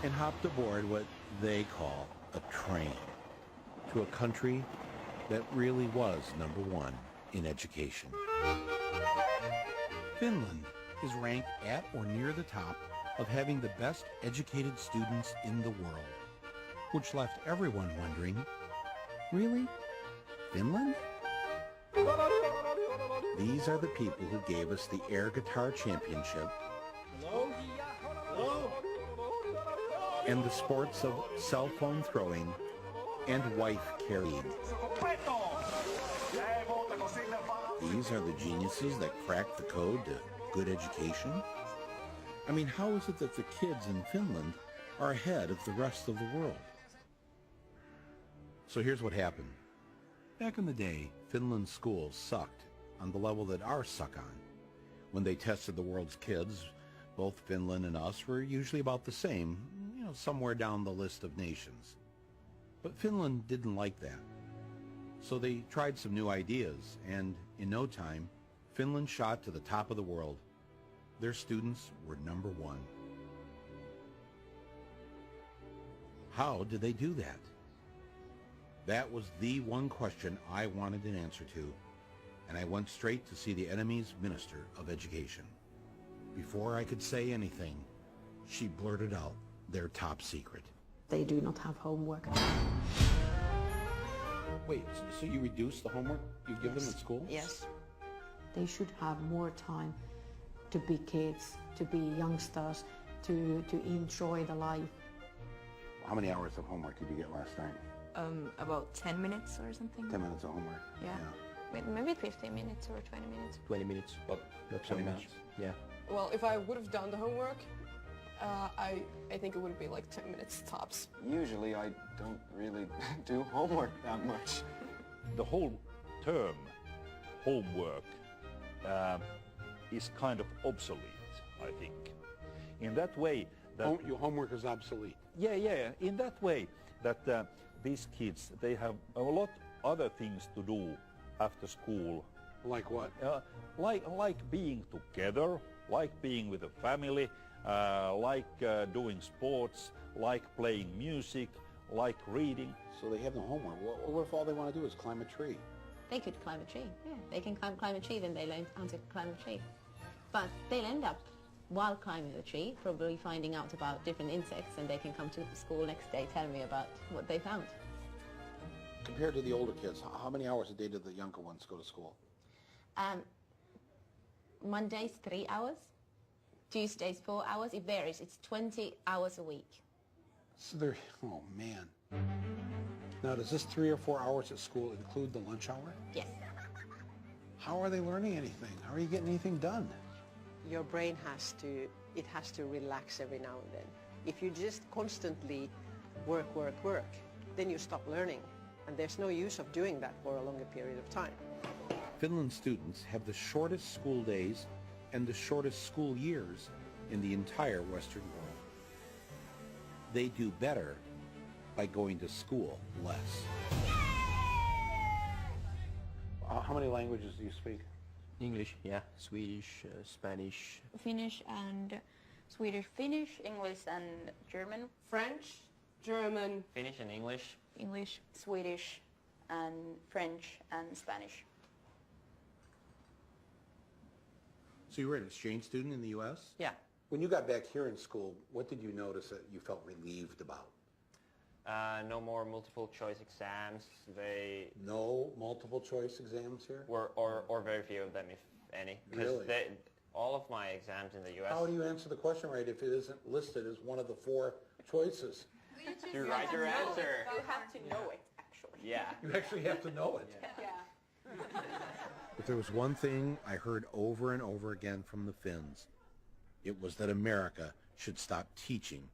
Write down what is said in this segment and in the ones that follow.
and hopped aboard what they call a train to a country that really was number one in education. Finland is ranked at or near the top of having the best educated students in the world, which left everyone wondering, really? Finland? These are the people who gave us the air guitar championship and the sports of cell phone throwing and wife carrying. These are the geniuses that cracked the code to good education. I mean, how is it that the kids in Finland are ahead of the rest of the world? So here's what happened. Back in the day, Finland's schools sucked on the level that ours suck on. When they tested the world's kids, both Finland and us were usually about the same, somewhere down the list of nations. But Finland didn't like that. So they tried some new ideas, and in no time, Finland shot to the top of the world. Their students were number one. How did they do that? That was the one question I wanted an answer to, and I went straight to see the enemy's Minister of Education. Before I could say anything, she blurted out their top secret. They do not have homework. Wait, so you reduce the homework you give them at school? Yes. They should have more time to be kids, to be youngsters, to enjoy the life. How many hours of homework did you get last night? About 10 minutes or something. 10 minutes of homework? Yeah. Maybe 15 minutes or 20 minutes. 20 minutes, but not so 20 much. minutes. Yeah. Well, if I would have done the homework, I think it would be like 10 minutes tops. Usually I don't really do homework that much. The whole term homework is kind of obsolete, I think. In that way that... Your homework is obsolete? Yeah. In that way that these kids, they have a lot other things to do after school. Like what? Like being together, like being with a family, like doing sports, like playing music, like reading. So they have no homework. What if all they want to do is climb a tree? They could climb a tree, yeah. They can climb a tree, then they learn how to climb a tree. But they'll end up, while climbing the tree, probably finding out about different insects, and they can come to school next day telling me about what they found. Compared to the older kids, how many hours a day do the younger ones go to school? Mondays, 3 hours. Tuesdays, 4 hours. It varies. It's 20 hours a week. So they're, oh man. Now, does this 3 or 4 hours at school include the lunch hour? Yes. How are they learning anything? How are you getting anything done? Your brain has to relax every now and then. If you just constantly work, then you stop learning. And there's no use of doing that for a longer period of time. Finland students have the shortest school days and the shortest school years in the entire Western world. They do better by going to school less. How many languages do you speak? English, yeah. Swedish, Spanish. Finnish and Swedish. Finnish, English and German. French, German. Finnish and English. English, Swedish and French and Spanish. So you were an exchange student in the U.S.? Yeah. When you got back here in school, what did you notice that you felt relieved about? No more multiple choice exams. No multiple choice exams here? Or very few of them, if any. Really? All of my exams in the U.S. How do you answer the question right if it isn't listed as one of the 4 choices? You write your answer. You have to know it, actually. Yeah. You actually have to know it. Yeah. If there was one thing I heard over and over again from the Finns, it was that America should stop teaching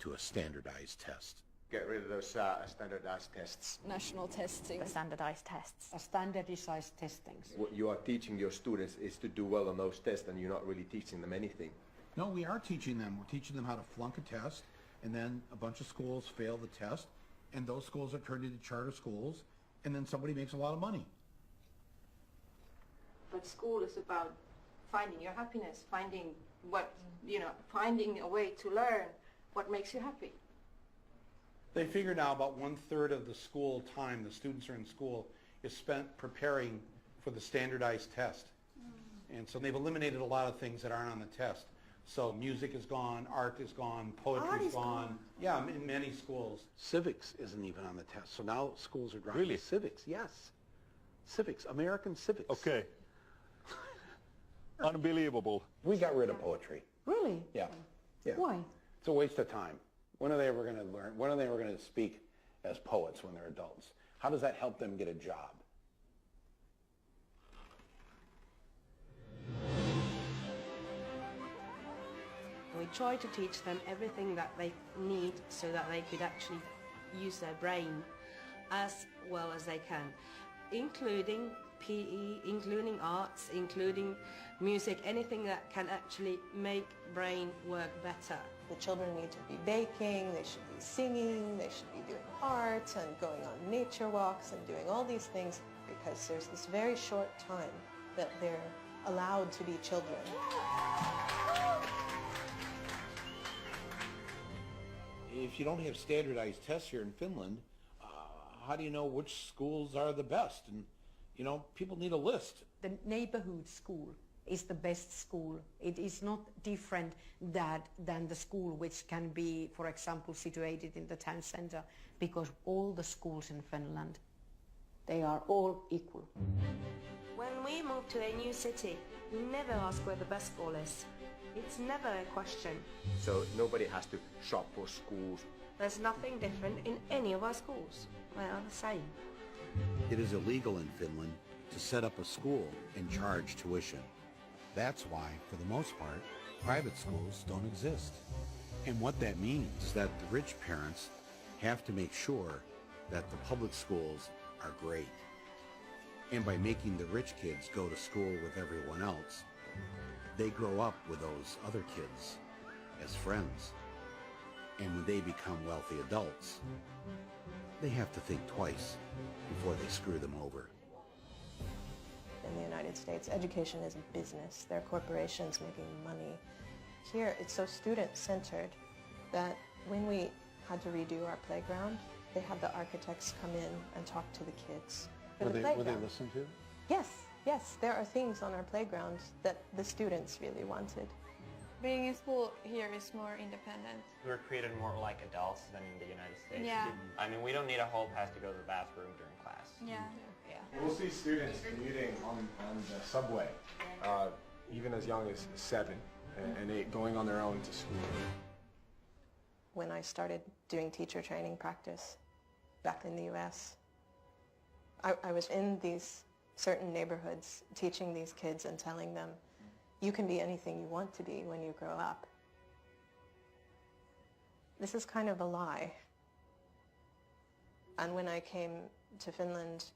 to a standardized test. Get rid of those standardized tests. National testing. The standardized tests. Standardized testings. What you are teaching your students is to do well on those tests, and you're not really teaching them anything. No, we are teaching them. We're teaching them how to flunk a test, and then a bunch of schools fail the test, and those schools are turned into charter schools, and then somebody makes a lot of money. But school is about finding your happiness, finding finding a way to learn, What makes you happy? They figure now about 1/3 of the school time the students are in school is spent preparing for the standardized test. And so they've eliminated a lot of things that aren't on the test. So music is gone, art is gone, poetry is gone. Yeah, in many schools. Civics isn't even on the test. So now schools are dropping Really? civics. Yes. Civics, American civics. Okay. Unbelievable. We got rid of poetry. Really? Yeah. Yeah. Why? It's a waste of time. When are they ever going to learn? When are they ever going to speak as poets when they're adults? How does that help them get a job? We try to teach them everything that they need so that they could actually use their brain as well as they can, including PE, including arts, including music, anything that can actually make brain work better. The children need to be baking, they should be singing, they should be doing art and going on nature walks and doing all these things because there's this very short time that they're allowed to be children. If you don't have standardized tests here in Finland, how do you know which schools are the best? And, you know, people need a list. The neighborhood school is the best school. It is not different than the school which can be, for example, situated in the town center, because all the schools in Finland, they are all equal. When we move to a new city, we never ask where the best school is. It's never a question. So nobody has to shop for schools. There's nothing different in any of our schools. They are the same. It is illegal in Finland to set up a school and charge tuition. That's why, for the most part, private schools don't exist. And what that means is that the rich parents have to make sure that the public schools are great. And by making the rich kids go to school with everyone else, they grow up with those other kids as friends. And when they become wealthy adults, they have to think twice before they screw them over. In the United States, education is a business. There are corporations making money. Here, it's so student-centered that when we had to redo our playground, they had the architects come in and talk to the kids. Were they listened to? Yes, yes. There are things on our playground that the students really wanted. Being in school here is more independent. We're treated more like adults than in the United States. Yeah. I mean, we don't need a hall pass to go to the bathroom during class. Yeah. We'll see students commuting on the subway, even as young as 7 and 8, going on their own to school. When I started doing teacher training practice back in the US, I was in these certain neighborhoods teaching these kids and telling them, you can be anything you want to be when you grow up. This is kind of a lie. And when I came to Finland,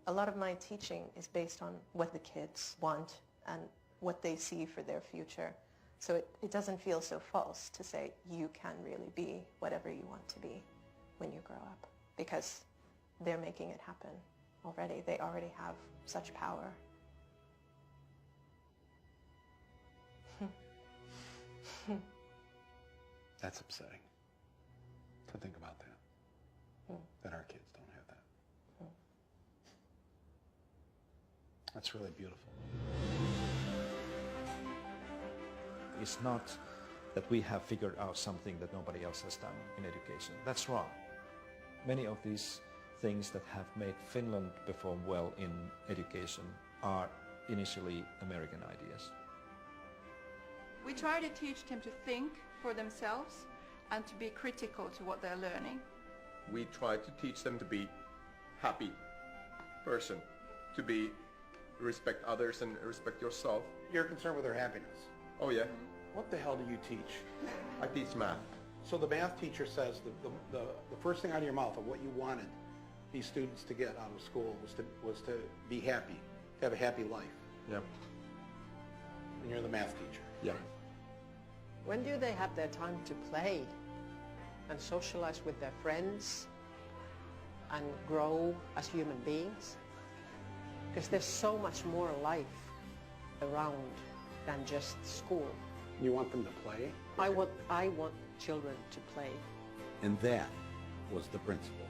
a lot of my teaching is based on what the kids want and what they see for their future. So it doesn't feel so false to say you can really be whatever you want to be when you grow up, because they're making it happen already. They already have such power. That's upsetting to think about that, that our kids don't have that. That's really beautiful. It's not that we have figured out something that nobody else has done in education. That's wrong. Many of these things that have made Finland perform well in education are initially American ideas. We try to teach them to think for themselves and to be critical to what they're learning. We try to teach them to be happy person, to be respect others and respect yourself. You're concerned with their happiness. Oh yeah. What the hell do you teach? I teach math. So the math teacher says the first thing out of your mouth of what you wanted these students to get out of school was to be happy, to have a happy life. Yeah. And you're the math teacher. Yeah. When do they have their time to play and socialize with their friends and grow as human beings? Because there's so much more life around than just school. You want them to play? I want children to play. And that was the principle.